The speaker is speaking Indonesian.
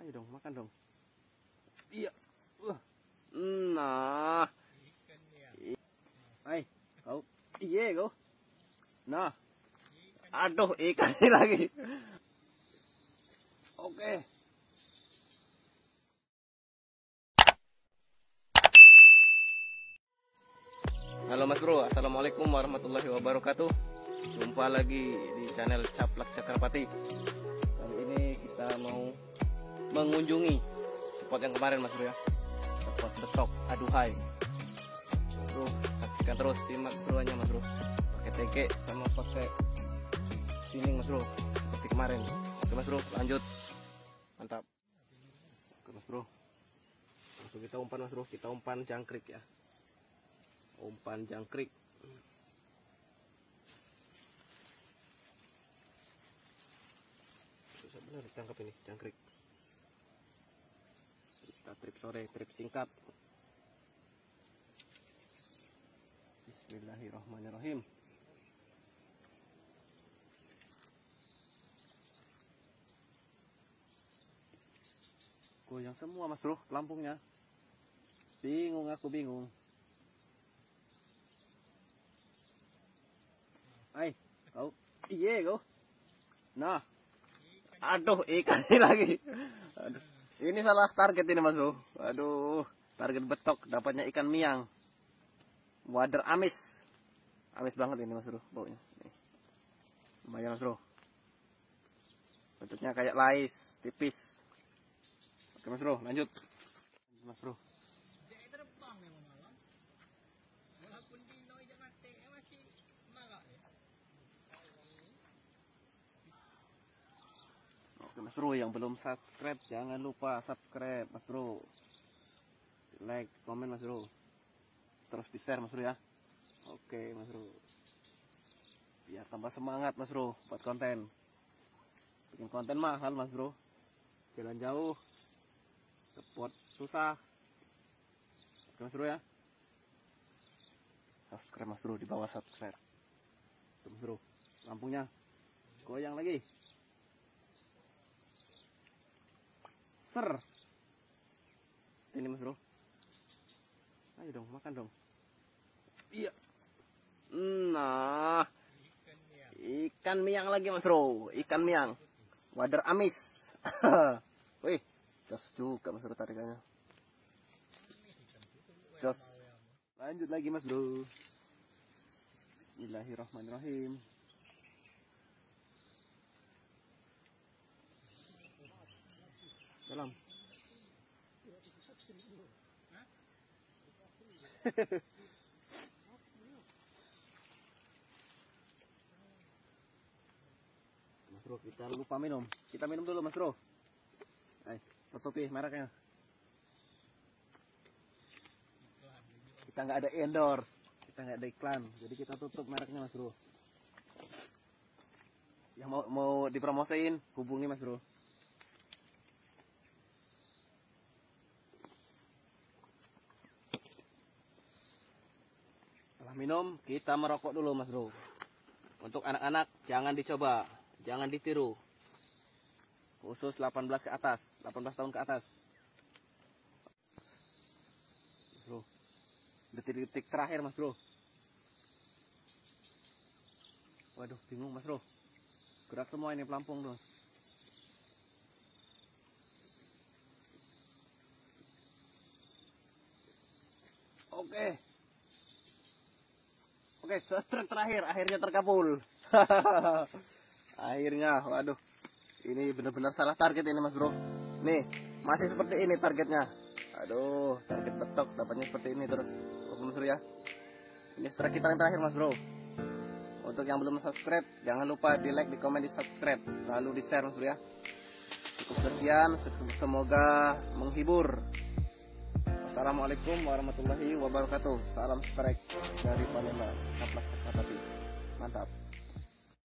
Ayo dong, makan dong. Iya. Nah. Hai, kau. Iya, kau. Nah. Aduh, ikan ini lagi. Oke. Halo Mas Bro, assalamualaikum warahmatullahi wabarakatuh. Jumpa lagi di channel Caplak Cakrapati. Kali ini kita mau mengunjungi spot yang kemarin Mas Bro ya. Spot betok aduhai. Bro, saksikan terus, simak keseruannya Mas Bro. Pakai teke sama pakai sining Mas Bro, seperti kemarin. Oke Mas Bro, lanjut. Mantap. Oke Mas Bro, langsung kita umpan Mas Bro. Kita umpan jangkrik ya. Umpan jangkrik. Susah benar ditangkap ini jangkrik. Kita trip sore, trip singkat. Bismillahirrahmanirrahim. Goyang semua Mas Bro pelampungnya. Bingung, aku bingung. Hai, kau. Iya, kau. Nah. Aduh, ikan ini lagi. Aduh. Ini salah target ini Mas Bro. Aduh, target betok, dapatnya ikan miang. Wader amis. Amis banget ini Mas Bro baunya. Nih. Lumayan Mas Bro. Bentuknya kayak lais, tipis. Oke Mas Bro, lanjut. Mas Bro. Oke Mas Bro, yang belum subscribe jangan lupa subscribe Mas Bro. Like, komen Mas Bro. Terus di share Mas Bro ya. Oke Mas Bro. Biar tambah semangat Mas Bro buat konten. Bikin konten mahal Mas Bro. Jalan jauh. Spot susah. Oke Mas Bro ya. Subscribe Mas Bro, di bawah subscribe. Tuh Mas Bro, lampunya goyang lagi. Ser. Ini Mas Bro. Ayo dong, makan dong. Iya. Nah. Ikan miang lagi Mas Bro. Ikan miang. Wader amis. Wih, jos juga Mas Bro tarikannya. Jos. Lanjut lagi Mas Bro. Bismillahirrahmanirrahim. Dalam. Mas Bro, kita lupa minum. Kita minum dulu Mas Bro. Ayo, tutupi mereknya. Kita nggak ada endorse, kita nggak ada iklan, jadi kita tutup mereknya Mas Bro. Yang mau dipromosiin hubungi Mas Bro. Setelah minum kita merokok dulu Mas Bro. Untuk anak-anak jangan dicoba, jangan ditiru. Khusus 18 ke atas, 18 tahun ke atas. Bro. Detik-detik terakhir Mas Bro. Waduh, bingung Mas Bro. Gerak semua ini pelampung tuh. Oke. Oke, strike terakhir akhirnya terkabul. Akhirnya, waduh. Ini benar-benar salah target ini Mas Bro. Nih, masih seperti ini targetnya. Aduh, target betok dapatnya seperti ini terus. Mas Bro ya. Ini strike kita yang terakhir Mas Bro. Untuk yang belum subscribe, jangan lupa di like, di komen, di subscribe, lalu di share Mas Bro ya. Cukup sekian, semoga menghibur. Assalamualaikum warahmatullahi wabarakatuh. Salam strike dari Palembang. Caplak Cakrapati. Mantap.